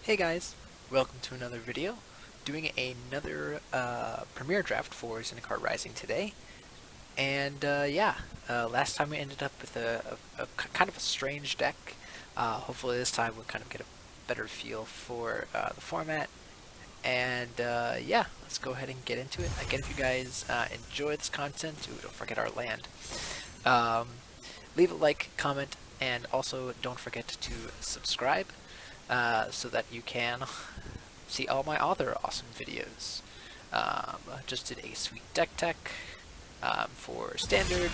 Hey guys, welcome to another video. Doing another premiere draft for Zendikar Rising today. And last time we ended up with a kind of a strange deck. Hopefully this time we'll kind of get a better feel for the format. And let's go ahead and get into it. Again, if you guys enjoy this content, don't forget our land. Leave a like, comment, and also don't forget to subscribe. So that you can see all my other awesome videos. Just did a sweet deck tech for standard,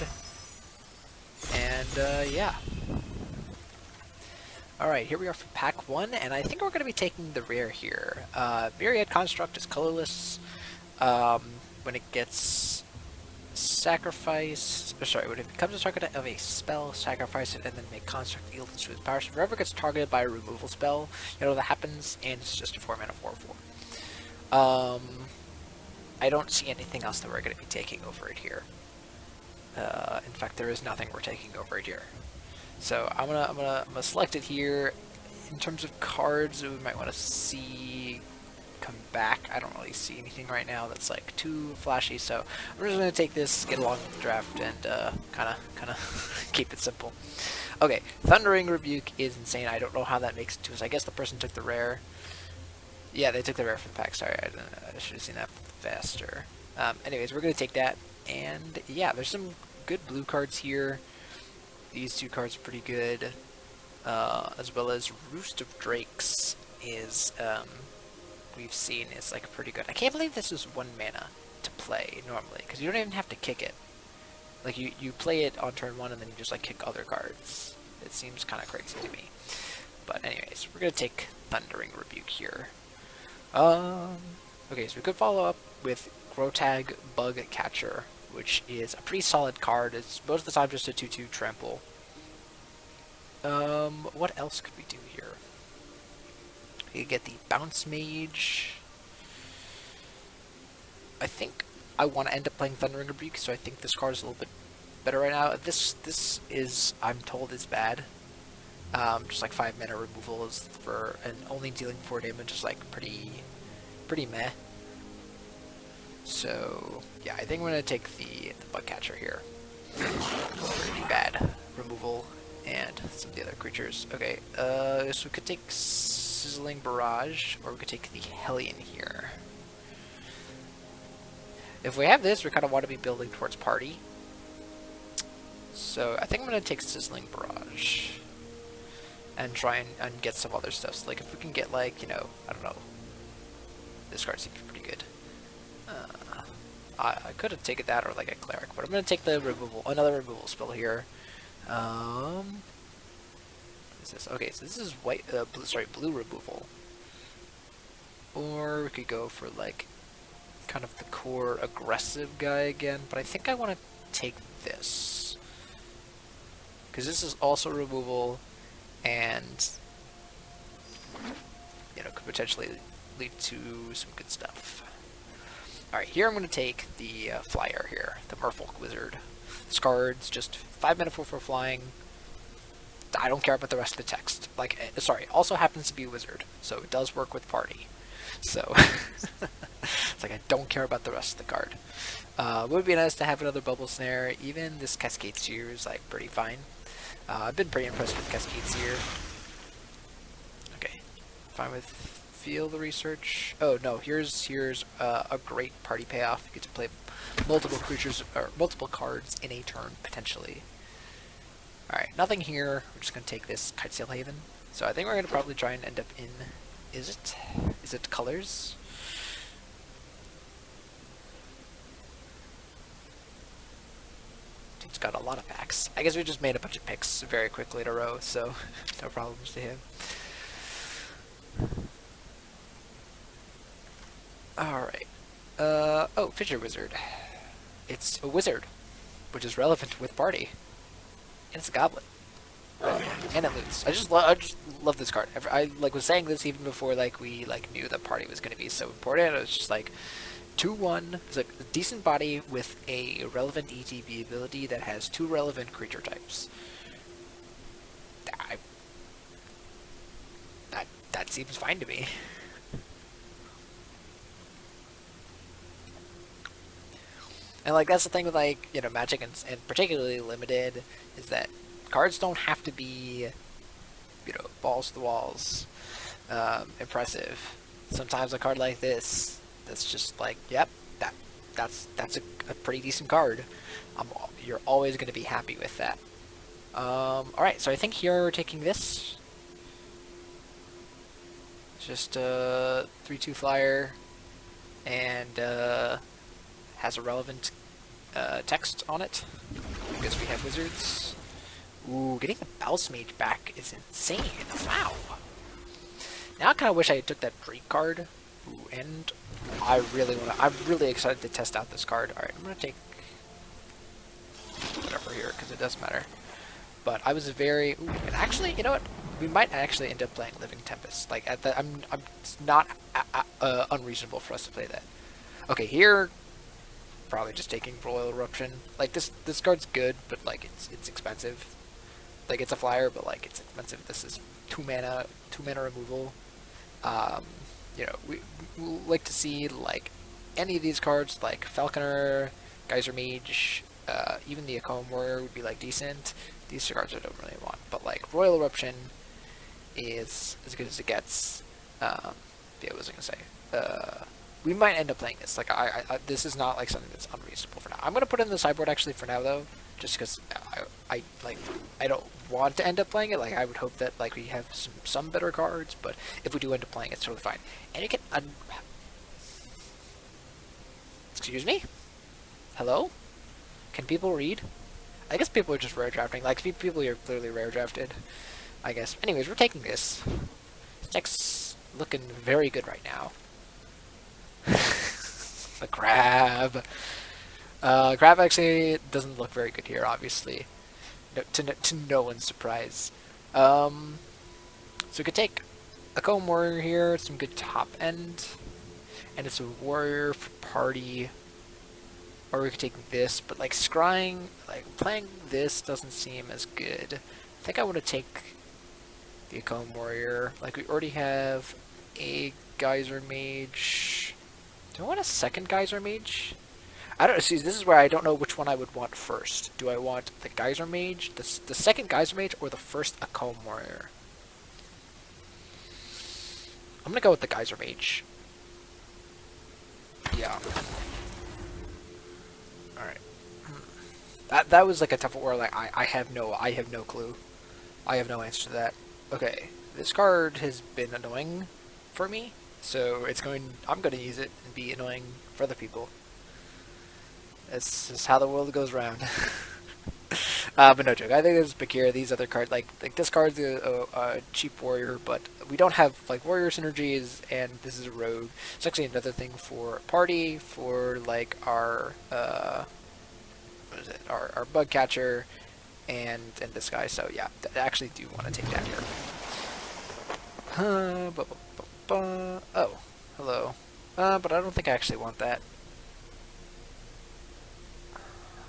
and yeah. Alright, here we are for pack 1, and I think we're going to be taking the rare here. Myriad Construct is colorless. When it gets sacrificed, when it becomes a target of a spell, sacrifice it and then make construct yield into its power. So wherever it gets targeted by a removal spell, that happens, and it's just a 4-mana 4/4. I don't see anything else that we're going to be taking over it here. In fact, there is nothing we're taking over it here. So I'm gonna select it here. In terms of cards that we might want to see come back, I don't really see anything right now that's like too flashy, so I'm just going to take this, get along with the draft, and kind of keep it simple. Okay, Thundering Rebuke is insane. I don't know how that makes it to us. I guess the person took the rare. Yeah, they took the rare from the pack. Sorry, I should have seen that faster. Anyways, we're going to take that, and yeah, there's some good blue cards here. These two cards are pretty good, as well as Roost of Drakes is we've seen is like pretty good. I can't believe this is 1 mana to play normally, because you don't even have to kick it. Like you play it on turn 1 and then you just like kick other cards. It seems kind of crazy to me. But anyways, we're gonna take Thundering Rebuke here. Okay, so we could follow up with Grotag Bug Catcher, which is a pretty solid card. It's most of the time just a 2/2 trample. What else could we do here? We could get the Bounce Mage. I think I want to end up playing Thundering Rebuke, so I think this card is a little bit better right now. This is, I'm told, is bad. Just like 5 mana removal is for, and only dealing 4 damage is like pretty meh. So yeah, I think I'm gonna take the Bug Catcher here. Pretty bad removal and some of the other creatures. Okay, so we could take Sizzling Barrage, or we could take the Hellion here. If we have this, we kind of want to be building towards party. So I think I'm going to take Sizzling Barrage and try and get some other stuff. So like if we can get like, I don't know. This card seems pretty good. I could have taken that or like a Cleric, but I'm going to take the another removal spell here. What is this? Okay, so this is blue removal. Or we could go for like kind of the core aggressive guy again, but I think I want to take this because this is also removal and could potentially lead to some good stuff. Alright, here I'm going to take the flyer here, the Merfolk Wizard. This card's just 5 mana for flying. I don't care about the rest of the text. Like, sorry, also happens to be a wizard, so it does work with party. So it's like I don't care about the rest of the card. It would be nice to have another Bubble Snare. Even this Cascade Seer is like pretty fine. I've been pretty impressed with Cascade Seer. Okay, fine with Feel the Research. Oh no, here's a great party payoff. You get to play multiple creatures or multiple cards in a turn potentially. Alright, nothing here. We're just gonna take this Kitesail Haven. So I think we're gonna probably try and end up in. Is it colors? Dude's got a lot of packs. I guess we just made a bunch of picks very quickly in a row, so no problems to him. Alright. Oh, Fissure Wizard. It's a wizard, which is relevant with party. And it's a goblin. And it loots. I just love this card. I was saying this even before we knew that party was going to be so important. It was just like 2/1. It's like a decent body with a relevant ETB ability that has 2 relevant creature types. seems fine to me. And like that's the thing with like Magic and particularly Limited is that cards don't have to be balls to the walls impressive. Sometimes a card like this that's just like yep that's a pretty decent card. You're always going to be happy with that. All right, so I think here we're taking this. It's just a 3/2 flyer and has a relevant text on it because we have wizards. Ooh, getting the Bounce Mage back is insane. Wow. Now I kind of wish I took that Drake card. Ooh, and I'm really excited to test out this card. Alright, I'm going to take whatever here because it doesn't matter. But I was very... Ooh, and actually, you know what? We might actually end up playing Living Tempest. Like, it's not unreasonable for us to play that. Okay, here... Probably just taking Royal Eruption. Like, this card's good, but, like, it's expensive. Like, it's a flyer, but, like, it's expensive. This is 2 mana removal. We like to see, like, any of these cards, like Falconer, Geyser Mage, even the Akon Warrior would be, like, decent. These cards I don't really want. But, like, Royal Eruption is as good as it gets. Yeah, what was I going to say? We might end up playing this. Like, this is not, like, something that's unreasonable for now. I'm going to put it in the sideboard, actually, for now, though. Just because I don't want to end up playing it. Like, I would hope that, like, we have some better cards. But if we do end up playing it, it's totally fine. And you can... Excuse me? Hello? Can people read? I guess people are just rare drafting. Like, people are clearly rare drafted, I guess. Anyways, we're taking this. This deck's looking very good right now. The crab. Crab actually doesn't look very good here, obviously. To no one's surprise. So we could take a Comb Warrior here, some good top end. And it's a Warrior for party. Or we could take this, but like scrying, like playing this doesn't seem as good. I think I want to take the Comb Warrior. Like we already have a Geyser Mage. Do I want a second Geyser Mage? I don't see. This is where I don't know which one I would want first. Do I want the Geyser Mage, the second Geyser Mage, or the first Comb Warrior? I'm gonna go with the Geyser Mage. Yeah. All right. That was like a tough one where like I have no clue. I have no answer to that. Okay, this card has been annoying for me, so I'm going to use it and be annoying for other people. This is how the world goes round. But no joke. I think this is Bakir. These other cards, like this card's a cheap warrior, but we don't have like warrior synergies, and this is a rogue. It's actually another thing for party, for like our what is it? Our bug catcher, and this guy. So yeah, I actually do want to take that here. Oh, hello. But I don't think I actually want that.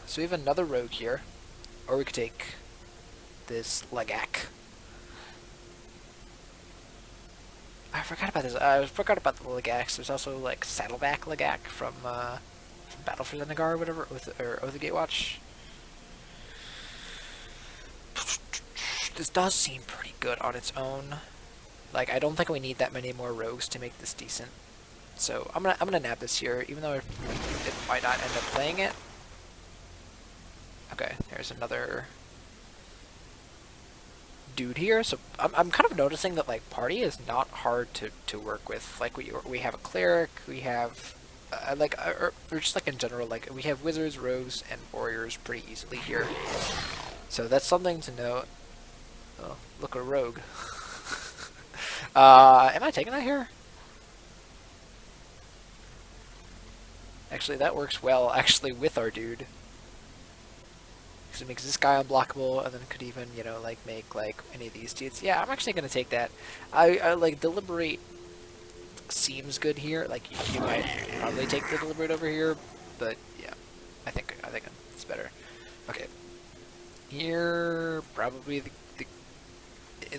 So we have another rogue here. Or we could take this Legak. I forgot about this. I forgot about the Legaks. There's also like Saddleback Legak from Battle for Zendikar or whatever, or the Gatewatch. This does seem pretty good on its own. Like I don't think we need that many more rogues to make this decent. So I'm gonna nab this here, even though it might not end up playing it. Okay, there's another dude here. So I'm kind of noticing that like party is not hard to work with. Like we have a cleric, we have or just like in general, like we have wizards, rogues, and warriors pretty easily here. So that's something to note. Oh, look, a rogue. Am I taking that here? Actually, that works well. Actually, with our dude. It makes this guy unblockable, and then could even, like make like any of these dudes. Yeah, I'm actually gonna take that. I like deliberate. Seems good here. Like you might probably take the deliberate over here, but yeah, I think it's better. Okay, here probably the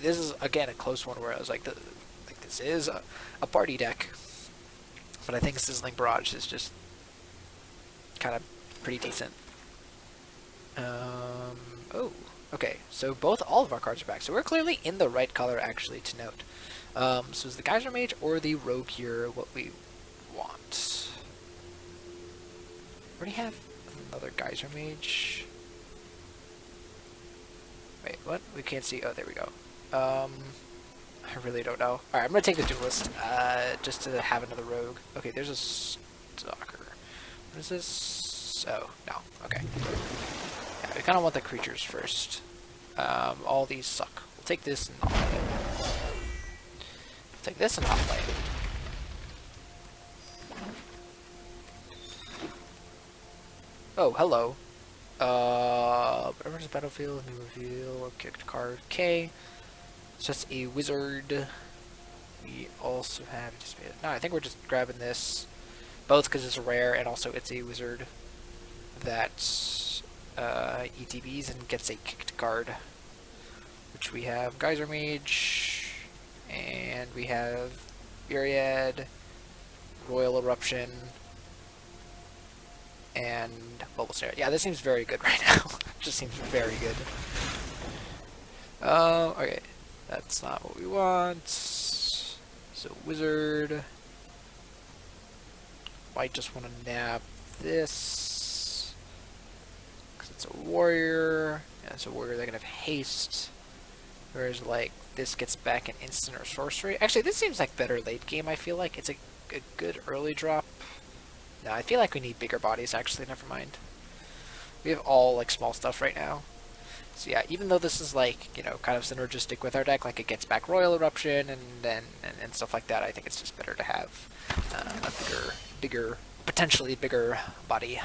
this is again a close one where I was like this is a party deck, but I think Sizzling Barrage is just kind of pretty decent. Oh, okay. So all of our cards are back. So we're clearly in the right color, actually, to note. So is the Geyser Mage or the Rogue here what we want? Already have another Geyser Mage. Wait, what? We can't see. Oh, there we go. I really don't know. Alright, I'm gonna take the Duelist, just to have another Rogue. Okay, there's a Stalker. What is this? Oh, no. Okay. Yeah, we kind of want the creatures first. All these suck. We'll take this and not play it. We'll take this and not play it. Oh, hello. Whatever's battlefield, new reveal, or kicked card. Okay. It's just a wizard. We also have anticipated. No, I think we're just grabbing this. Both because it's a rare and also it's a wizard that ETBs and gets a kicked card. Which we have Geyser Mage, and we have Myriad, Royal Eruption, and Bubble Snare. Yeah, this seems very good right now. Just seems very good. Okay. That's not what we want. So wizard. Might just want to nab this. Because it's a warrior. And it's a warrior that can have haste. Whereas like this gets back an instant or sorcery. Actually, this seems like better late game, I feel like. It's a good early drop. No, I feel like we need bigger bodies actually, never mind. We have all like small stuff right now. So yeah, even though this is like, you know, kind of synergistic with our deck, like it gets back Royal Eruption and stuff like that, I think it's just better to have a bigger, potentially bigger body.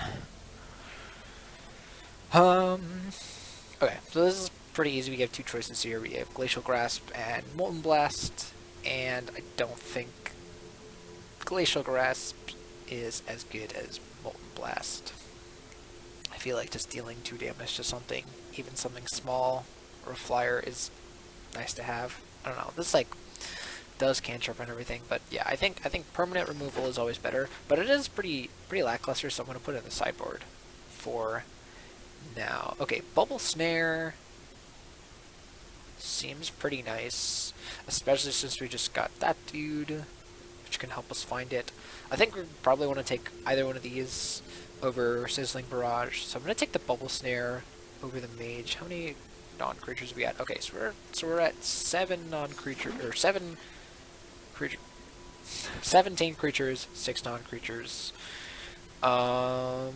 Okay, so this is pretty easy. We have two choices here. We have Glacial Grasp and Molten Blast, and I don't think Glacial Grasp is as good as Molten Blast. I feel like just dealing 2 damage to something, even something small or a flyer, is nice to have. I don't know. This like does cantrip and everything, but yeah, I think permanent removal is always better. But it is pretty lackluster, so I'm gonna put it in the sideboard for now. Okay, Bubble Snare seems pretty nice, especially since we just got that dude, which can help us find it. I think we probably want to take either one of these over Sizzling Barrage. So I'm gonna take the Bubble Snare over the Mage. How many non-creatures are we at? Okay, so we're at 7 non-creature, or 7 creature, 17 creatures, 6 non-creatures. Cost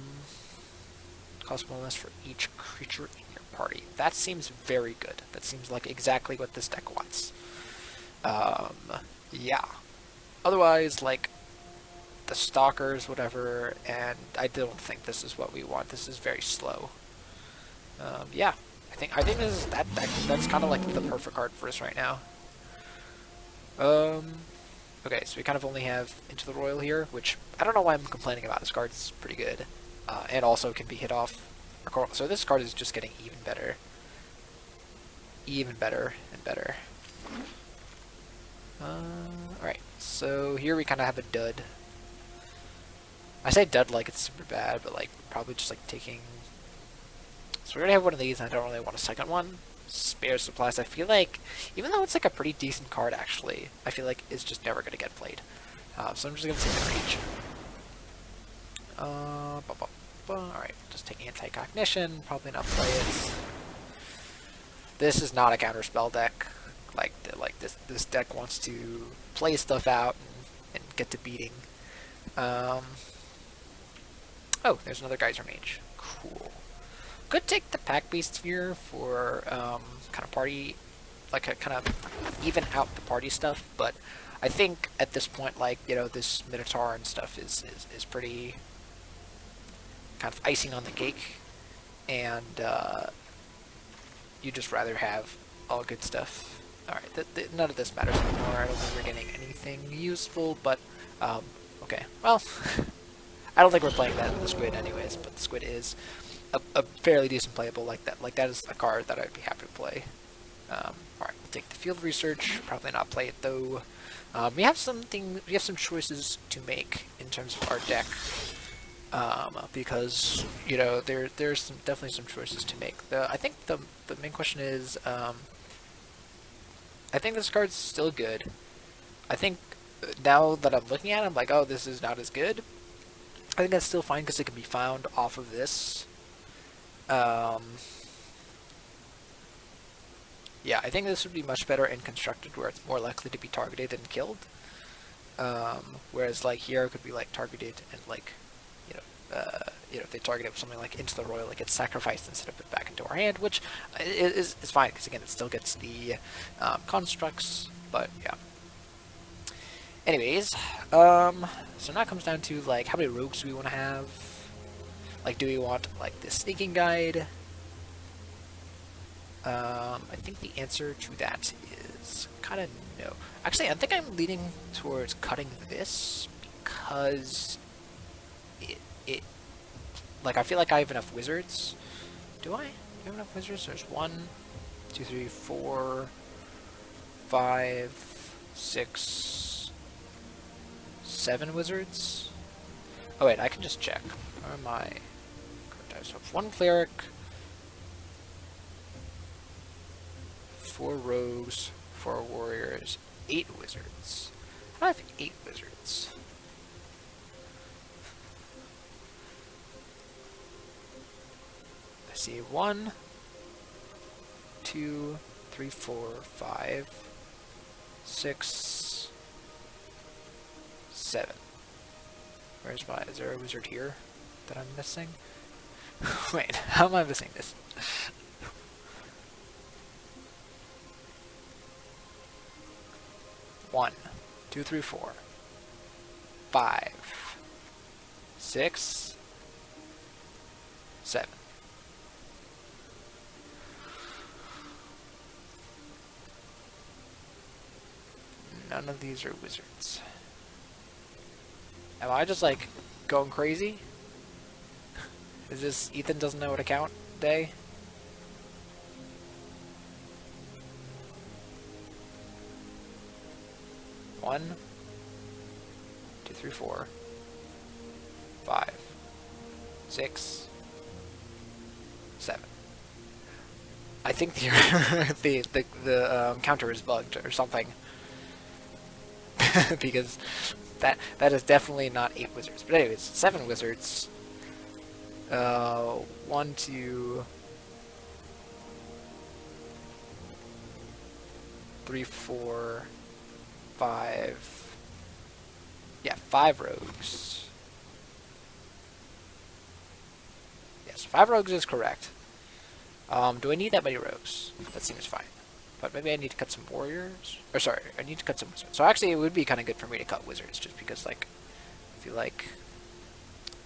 1 less for each creature in your party. That seems very good. That seems like exactly what this deck wants. Yeah. Otherwise, like the Stalkers, whatever, and I don't think this is what we want. This is very slow. Yeah, I think this is that's kind of like the perfect card for us right now. Okay, so we kind of only have Into the Royal here, which I don't know why I'm complaining about. This card is pretty good, and also can be hit off. So this card is just getting even better and better. Alright, so here we kind of have a dud. I say dud like it's super bad, but like probably just like taking. So we're gonna have one of these, and I don't really want a second one. Spare Supplies, I feel like, even though it's like a pretty decent card actually, I feel like it's just never gonna get played. So I'm just gonna take the Reach. Alright, just take Anti-Cognition, probably not play it. This is not a counterspell deck. Like this deck wants to play stuff out and get to beating. Oh, there's another Geyser Mage. Cool. Could take the Pack Beast here for kind of party, like a kind of even out the party stuff. But I think at this point, like, you know, this Minotaur and stuff is pretty kind of icing on the cake, and you just rather have all good stuff. All right, none of this matters anymore. I don't think we're getting anything useful, but okay. Well, I don't think we're playing that in the Squid anyways, but the Squid is a fairly decent playable like that. Like, that is a card that I'd be happy to play. Alright, we'll take the Field Research. Probably not play it, though. We have some choices to make in terms of our deck, because there's definitely some choices to make. I think the main question is, I think this card's still good. I think now that I'm looking at it, I'm like, oh, this is not as good. I think that's still fine because it can be found off of this. Yeah, I think this would be much better in constructed, where it's more likely to be targeted and killed. Whereas like here, it could be like targeted and like, if they target it with something like into the royal, it gets sacrificed instead of put back into our hand, which is fine because again, it still gets the constructs. But yeah. Anyways, so now it comes down to like how many rogues do we want to have? Like, do we want like this sneaking guide? I think the answer to that is kind of no. Actually, I think I'm leaning towards cutting this because it like I feel like I have enough wizards. Do I? Do I have enough wizards? There's 1, 2, 3, 4, 5, 6, 7 wizards. Oh wait, I can just check. Where am I? So 1 cleric, 4 rogues, 4 warriors, 8 wizards. I have 8 wizards. I see 1, 2, 3, 4, 5, 6, 7. Where's my? Is there a wizard here that I'm missing? Wait, how am I missing this? 1, 2, 3, 4, 5, 6, 7. None of these are wizards. Am I just like going crazy? Is this Ethan doesn't know how to count day? One, 2, 3, 4, 5, 6, 7. I think the counter is bugged or something. Because that is definitely not 8 wizards. But anyways, 7 wizards. 1, 2, 3, 4, 5. Yeah, 5 rogues. Yes, 5 rogues is correct. Do I need that many rogues? That seems fine. But maybe I need to cut some warriors. Or sorry, I need to cut some wizards. So actually, it would be kind of good for me to cut wizards, just because like I feel like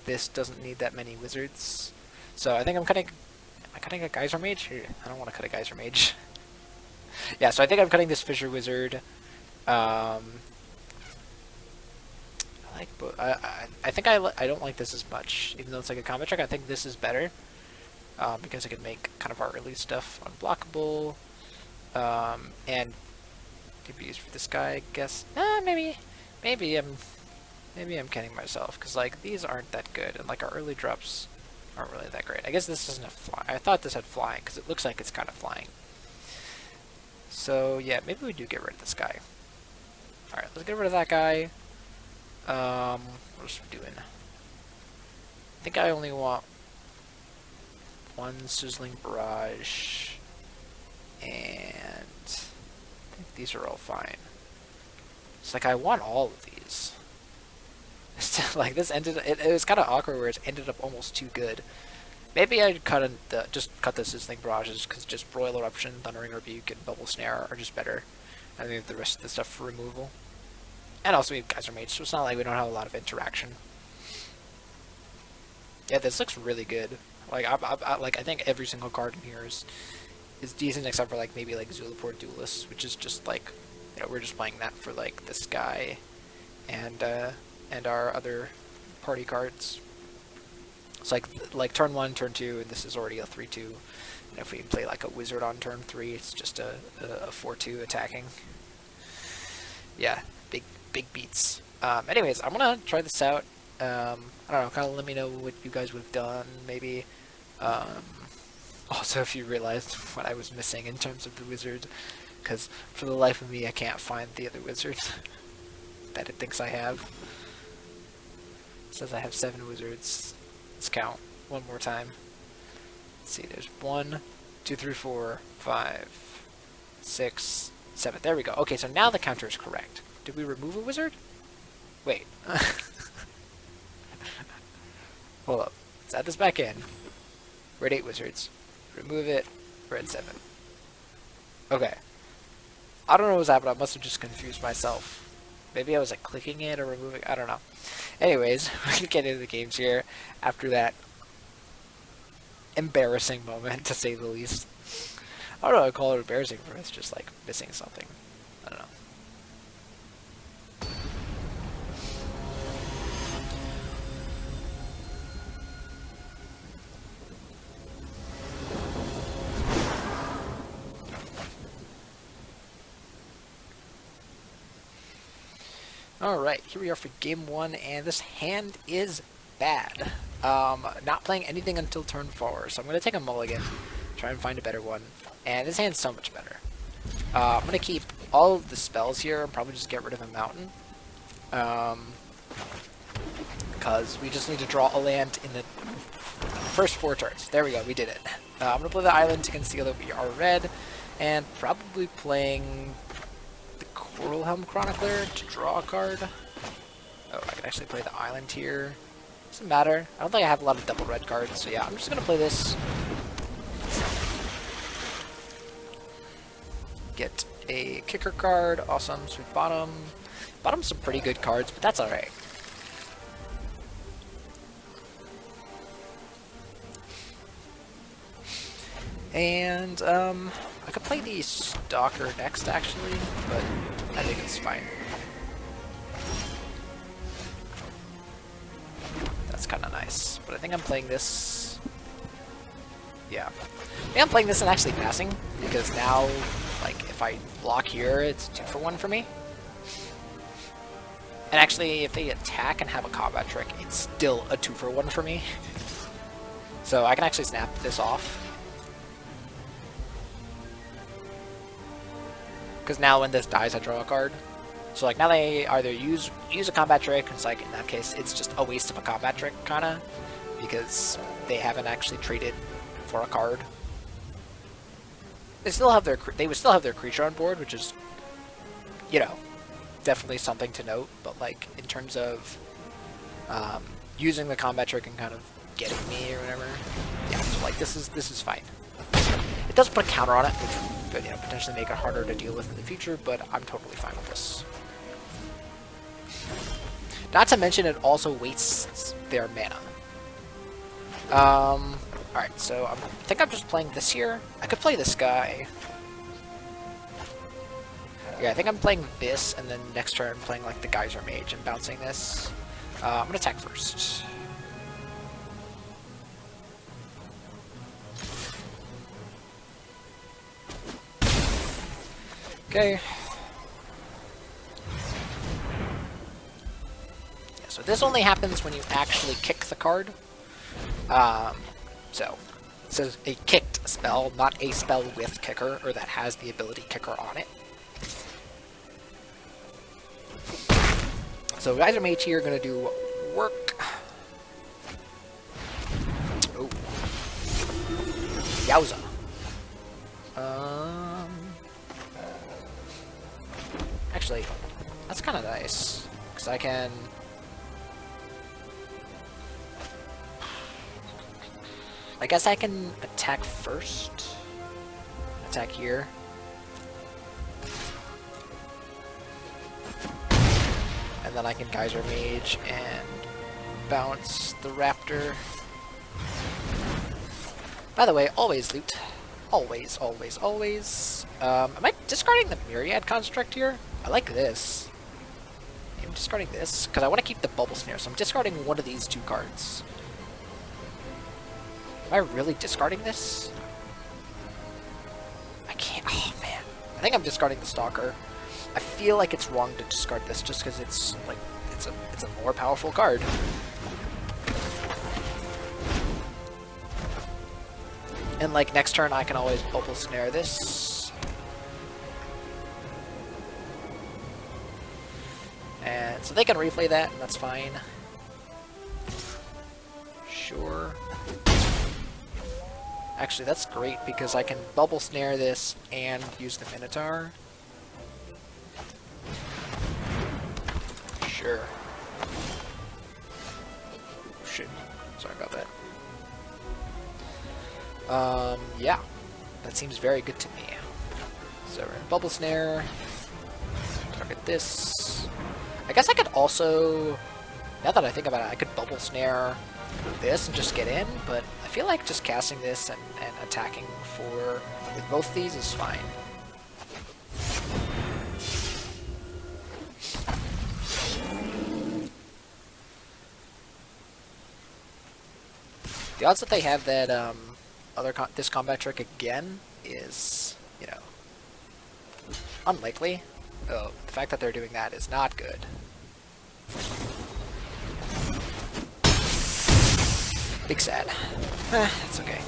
this doesn't need that many wizards. So I think I'm cutting. Am I cutting a geyser mage? I don't want to cut a geyser mage. Yeah, so I think I'm cutting this fissure wizard. I like both. I think I don't like this as much, even though it's like a combat trick. I think this is better because it can make kind of our early stuff unblockable. And could be used for this guy, I guess. Maybe I'm kidding myself, because like these aren't that good, and like our early drops aren't really that great. I guess this doesn't have fly. I thought this had flying because it looks like it's kind of flying. So yeah, maybe we do get rid of this guy. All right, let's get rid of that guy. What else are we doing? I think I only want 1 sizzling barrage. And I think these are all fine. It's like I want all of these. Like this it was kind of awkward where it ended up almost too good. Maybe I'd just cut the sizzling barrages because just broil eruption, thundering rebuke, and bubble snare are just better. And leave the rest of the stuff for removal. And also we have geyser mage, so it's not like we don't have a lot of interaction. Yeah, this looks really good. Like I think every single card in here is decent, except for like maybe like Zulaport Duelist, which is just like, we're just playing that for like this guy and our other party cards. It's like turn 1, turn 2, and this is already a 3/2. And if we play like a wizard on turn 3, it's just a 4/2 attacking. Yeah, big big beats. Anyways, I'm gonna try this out. I don't know, kind of let me know what you guys would have done, maybe. Um, Also, if you realized what I was missing in terms of the wizard, because for the life of me, I can't find the other wizards that it thinks I have. It says I have 7 wizards. Let's count one more time. Let's see, there's 1, 2, 3, 4, 5, 6, 7. There we go. Okay, so now the counter is correct. Did we remove a wizard? Wait. Hold up. Let's add this back in. We're at 8 wizards. Remove it. We're at 7. Okay. I don't know what was happening. I must have just confused myself. Maybe I was like clicking it or removing. I don't know. Anyways, we're gonna get into the games here after that embarrassing moment, to say the least. I don't know. I call it embarrassing for us, just like missing something. I don't know. Alright, here we are for game 1, and this hand is bad. Not playing anything until turn 4, so I'm going to take a mulligan, try and find a better one, and this hand's so much better. I'm going to keep all of the spells here, and probably just get rid of a mountain. Because we just need to draw a land in the first 4 turns. There we go, we did it. I'm going to play the island to conceal that we are red, and probably playing Coralhelm Chronicler to draw a card. Oh, I can actually play the island here. Doesn't matter. I don't think I have a lot of double red cards, so yeah, I'm just gonna play this. Get a kicker card. Awesome. Sweet bottom. Bottom's some pretty good cards, but that's alright. And, I could play the Stalker next, actually, but I think it's fine. That's kind of nice, but I think I'm playing this... Yeah. I think I'm playing this and actually passing, because now, like, if I block here, it's 2 for 1 for me. And actually, if they attack and have a combat trick, it's still a 2 for 1 for me. So I can actually snap this off. Because now when this dies, I draw a card. So like now they either use a combat trick, it's like in that case it's just a waste of a combat trick, kinda, because they haven't actually traded for a card. They would still have their creature on board, which is, you know, definitely something to note. But like in terms of using the combat trick and kind of getting me or whatever, yeah, so like this is fine. It does put a counter on it, which could, you know, potentially make it harder to deal with in the future, but I'm totally fine with this. Not to mention it also wastes their mana. Alright, so I think I'm just playing this here. I could play this guy. Yeah, I think I'm playing this, and then next turn I'm playing like the Geyser Mage and bouncing this. I'm gonna attack first. Okay. Yeah, so this only happens when you actually kick the card. So it says a kicked spell, not a spell with kicker, or that has the ability kicker on it. So Geyser Mage here gonna do work. Oh. Yowza. Actually, that's kind of nice, because I can... I guess I can attack first. Attack here. And then I can Geyser Mage and bounce the Raptor. By the way, always loot. Always, always, always. Am I discarding the Myriad Construct here? I like this. I'm discarding this, because I want to keep the Bubble Snare, so I'm discarding one of these 2 cards. Am I really discarding this? I can't... Oh, man. I think I'm discarding the Stalker. I feel like it's wrong to discard this just because it's like it's a more powerful card. And like next turn I can always bubble snare this. And so they can replay that, and that's fine. Sure. Actually, that's great because I can bubble snare this and use the Minotaur. Sure. Shit. Sorry about that. Yeah. That seems very good to me. So we're in bubble snare. Target this. I guess I could also, now that I think about it, I could bubble snare this and just get in, but I feel like just casting this and attacking with both these is fine. The odds that they have that this combat trick again is, you know, unlikely. Oh, the fact that they're doing that is not good. Big sad. It's okay.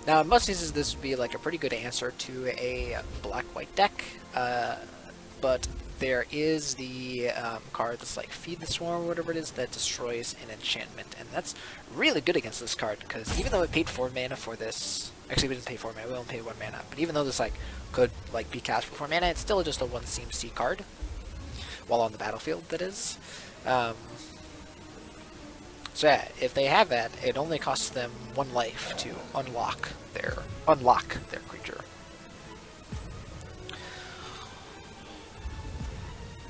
Now, in most cases, this would be like a pretty good answer to a black-white deck, but there is the card that's like Feed the Swarm or whatever it is that destroys an enchantment, and that's really good against this card, because even though it paid 4 mana for this, actually we didn't pay 4 mana, we only paid 1 mana, but even though this like could like be cast for 4 mana, it's still just a 1 CMC card, while on the battlefield, that is. So yeah, if they have that, it only costs them 1 life to unlock their creature.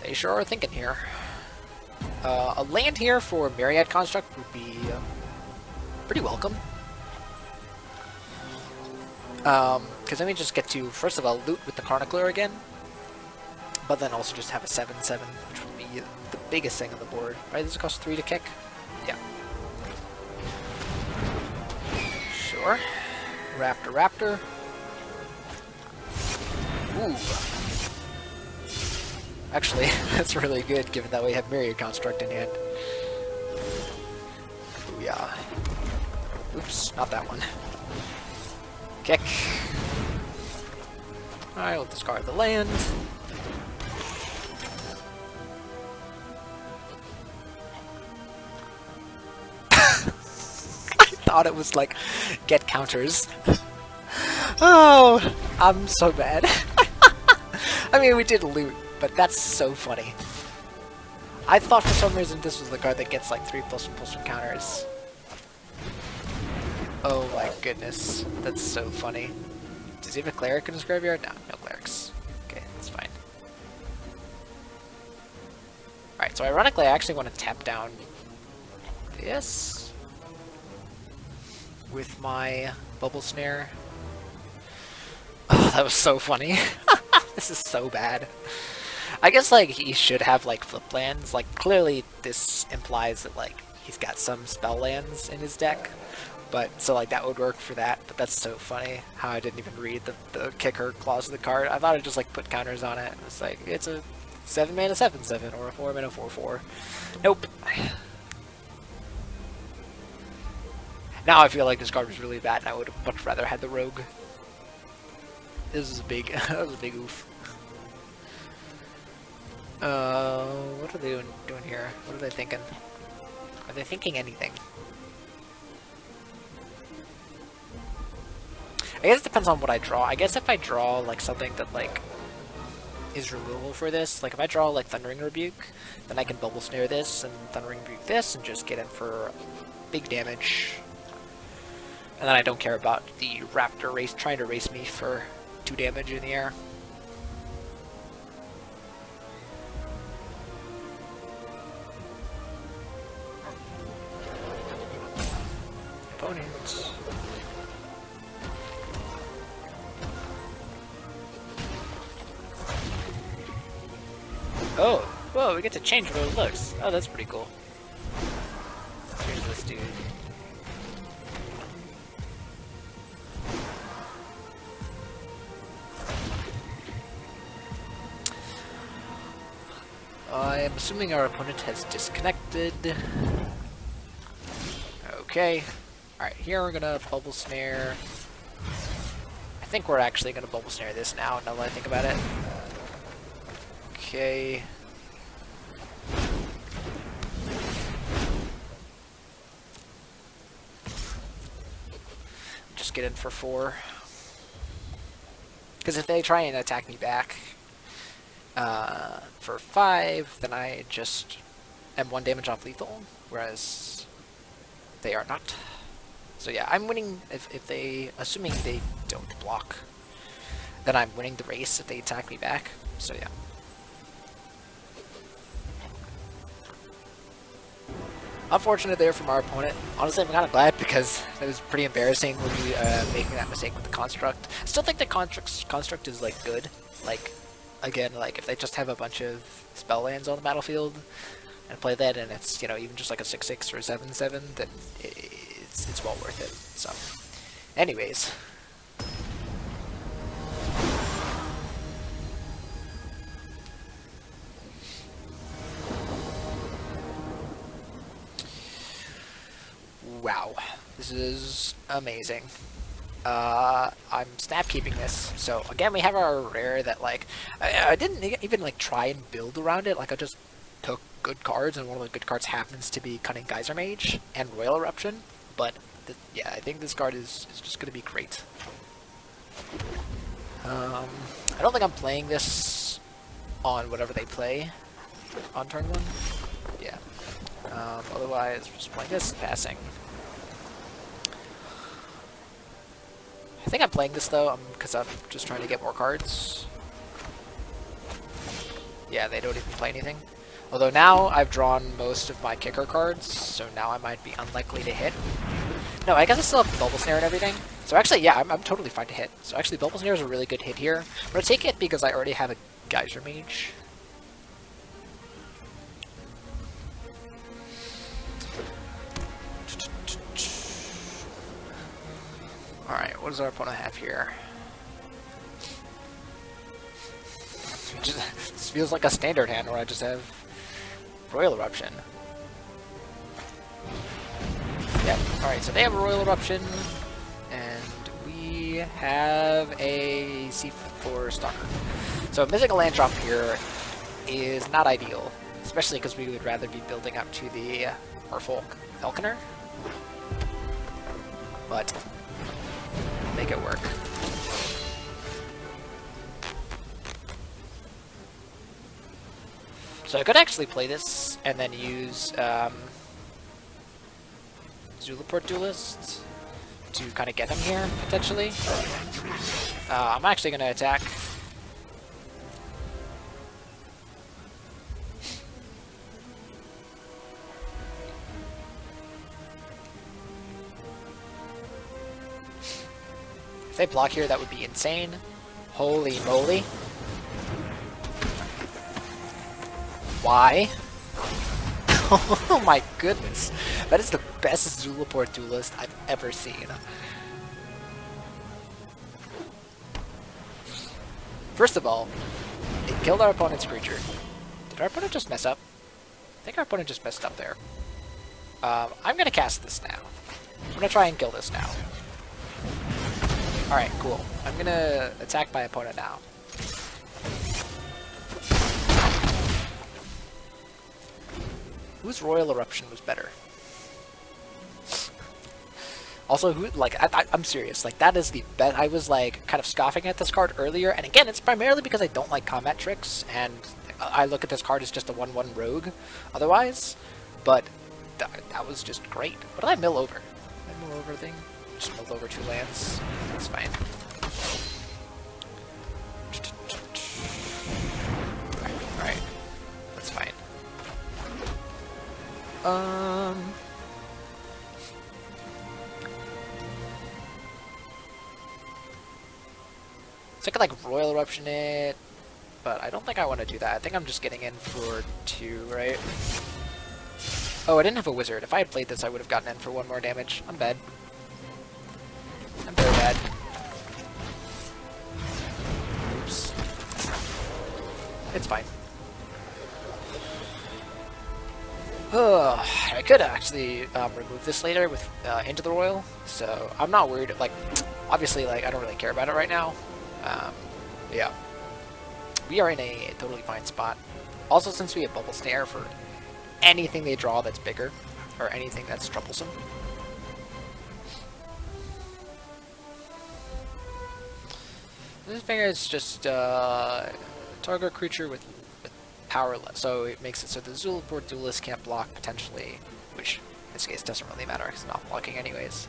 They sure are thinking here. A land here for Myriad Construct would be pretty welcome. Because then we just get to, first of all, loot with the Chronicler again, but then also just have a 7/7, which would be the biggest thing on the board. Right, this costs 3 to kick? Yeah. Sure. Raptor. Ooh. Actually, that's really good, given that we have Myriad Construct in hand. Booyah. Oops, not that one. Kick. Alright, we'll discard the land. I thought it was like, get counters. Oh, I'm so bad. I mean, we did loot, but that's so funny. I thought for some reason this was the card that gets like 3+1/+1 counters. Oh my goodness, that's so funny. Does he have a cleric in his graveyard? No, no clerics. Okay, that's fine. Alright, so ironically I actually want to tap down this with my bubble snare. Oh, that was so funny. This is so bad. I guess like he should have like flip lands. Like clearly this implies that like he's got some spell lands in his deck. But so like that would work for that, but that's so funny how I didn't even read the kicker clause of the card. I thought I'd just like put counters on it. It's like it's a 7 mana 7/7 or a 4 mana 4/4. Nope. Now I feel like this card was really bad and I would have much rather had the rogue. This is a big that was a big oof. What are they doing here? What are they thinking? Are they thinking anything? I guess it depends on what I draw. I guess if I draw like something that like is removal for this, like if I draw like Thundering Rebuke, then I can bubble snare this and Thundering Rebuke this and just get in for big damage. And then I don't care about the raptor race trying to race me for 2 damage in the air. opponent. Oh, whoa, we get to change what it looks. Oh, that's pretty cool. Here's this dude. I am assuming our opponent has disconnected. Okay. Alright, here we're gonna bubble snare. I think we're actually gonna bubble snare this now that I think about it. Okay. Just get in for 4. Because if they try and attack me back for 5, then I just am 1 damage off lethal, whereas they are not. So yeah, I'm winning if they, assuming they don't block, then I'm winning the race if they attack me back. So yeah. Unfortunate there from our opponent. Honestly, I'm kind of glad because it was pretty embarrassing when we making that mistake with the construct. I still think the construct is like good. Like, again, like if they just have a bunch of spell lands on the battlefield and play that, and it's, you know, even just like a 6/6 or a 7/7, then it's well worth it. So, anyways. Wow, this is amazing. I'm snap keeping this. So again, we have our rare that like I didn't even like try and build around it. Like I just took good cards, and one of the good cards happens to be Cunning Geyser Mage and Royal Eruption. But yeah, I think this card is just going to be great. I don't think I'm playing this on whatever they play on turn 1. Yeah. Otherwise, just playing this, passing. I think I'm playing this though, because I'm just trying to get more cards. Yeah, they don't even play anything. Although now I've drawn most of my kicker cards, so now I might be unlikely to hit. No, I guess I still have Bubble Snare and everything. So actually, yeah, I'm totally fine to hit. So actually, Bubble Snare is a really good hit here. I'm going to take it because I already have a Geyser Mage. Alright, what does our opponent have here? This feels like a standard hand where I just have Royal Eruption. Yep, alright, so they have a Royal Eruption, and we have a C4 Stalker. So missing a land drop here is not ideal, especially because we would rather be building up to the Merfolk Falconer. But make it work. So I could actually play this and then use Zulaport Duelist to kind of get him here, potentially. I'm actually going to attack. If they block here, that would be insane. Holy moly. Why? Oh my goodness. That is the best Zulaport Duelist I've ever seen. First of all, it killed our opponent's creature. Did our opponent just mess up? I think our opponent just messed up there. I'm gonna cast this now. I'm gonna try and kill this now. Alright, cool. I'm gonna attack my opponent now. Whose Royal Eruption was better? Also, who, like, I'm serious, like, that is the best. I was, like, kind of scoffing at this card earlier, and again, it's primarily because I don't like combat tricks, and I look at this card as just a 1/1 rogue otherwise, but that was just great. What did I mill over? Did I mill over thing? Just milled over 2 lands. That's fine. Alright. That's fine. So I could like Royal Eruption it, but I don't think I want to do that. I think I'm just getting in for 2, right? Oh, I didn't have a wizard. If I had played this, I would have gotten in for 1 more damage. I'm bad. I'm very bad. Oops. It's fine. I could actually remove this later with into the Royal, so I'm not worried. Like, obviously, like I don't really care about it right now. Yeah, we are in a totally fine spot. Also, since we have Bubble Snare for anything they draw that's bigger, or anything that's troublesome. This figure is just target creature with powerless, so it makes it so the Zulaport Duelist can't block potentially, which in this case doesn't really matter because it's not blocking anyways.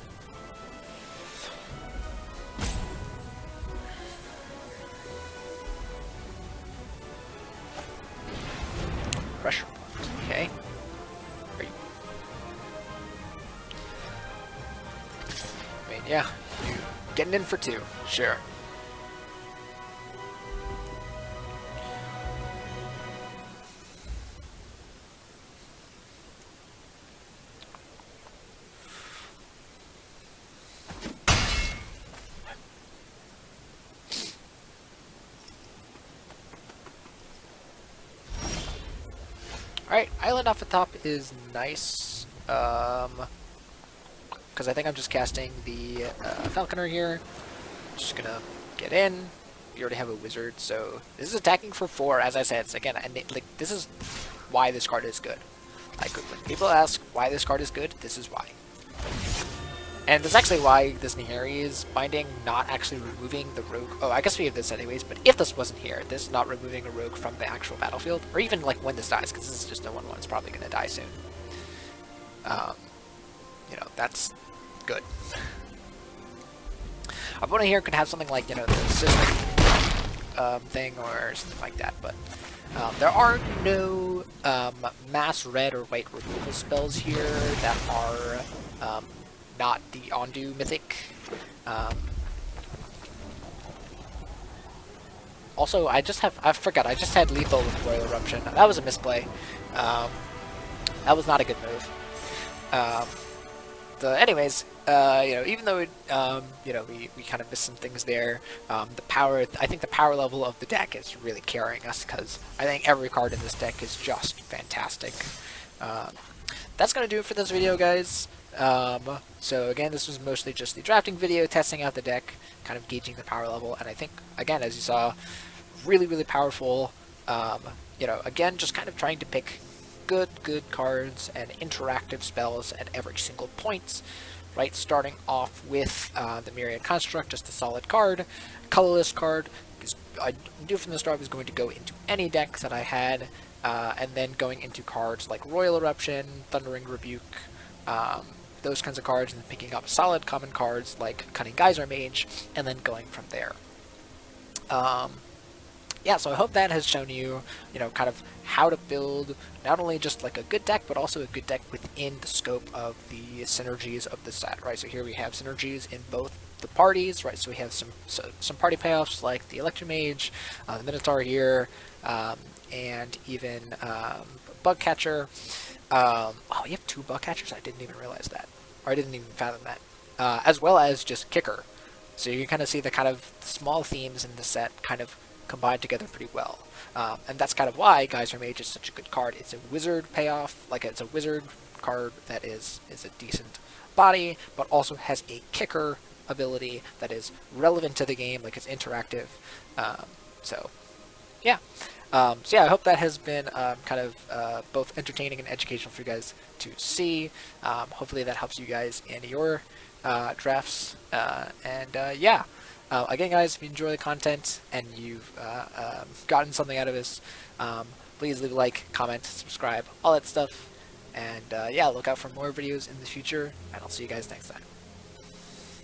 Pressure point, okay. Are you... I mean, yeah, you getting in for 2, sure. Alright, Island off the top is nice, because I think I'm just casting the Falconer here. Just gonna get in. We already have a wizard, so this is attacking for 4, as I said. Again, like this is why this card is good. Like when people ask why this card is good, this is why. And that's actually why this Nihari is binding, not actually removing the rogue. Oh, I guess we have this anyways, but if this wasn't here, this is not removing a rogue from the actual battlefield, or even like when this dies, because this is just a 1/1, it's probably going to die soon. You know, that's good. Opponent here could have something like, you know, the system thing or something like that, but there are no mass red or white removal spells here that are not the Ondu mythic. Also, I forgot, I just had lethal with Royal Eruption. That was a misplay. That was not a good move. Anyways, you know, even though it, you know, we kind of missed some things there, I think the power level of the deck is really carrying us, because I think every card in this deck is just fantastic. That's gonna do it for this video, guys. So again, this was mostly just the drafting video, testing out the deck, kind of gauging the power level, and I think, again, as you saw, really, really powerful. You know, again, just kind of trying to pick good cards and interactive spells at every single point, right? Starting off with the Myriad Construct, just a solid card. Colorless card, because I knew from the start I was going to go into any deck that I had, and then going into cards like Royal Eruption, Thundering Rebuke, those kinds of cards, and then picking up solid common cards like Cunning Geyser Mage, and then going from there. Yeah, so I hope that has shown you, you know, kind of how to build not only just like a good deck, but also a good deck within the scope of the synergies of the set, right? So here we have synergies in both the parties, right? So we have some party payoffs like the Electromage, the Minotaur here, and even Bug Catcher. Oh, you have 2 Bug Catchers? I didn't even realize that, or I didn't even fathom that. As well as just Kicker. So you can kind of see the kind of small themes in the set kind of combined together pretty well. And that's kind of why Geyser Mage is such a good card. It's a wizard payoff, like it's a wizard card that is a decent body, but also has a kicker ability that is relevant to the game, like it's interactive. So yeah. So yeah, I hope that has been kind of both entertaining and educational for you guys to see. Hopefully that helps you guys in your drafts. Yeah. Again, guys, if you enjoy the content and you've gotten something out of this, please leave a like, comment, subscribe, all that stuff. And yeah, look out for more videos in the future, and I'll see you guys next time.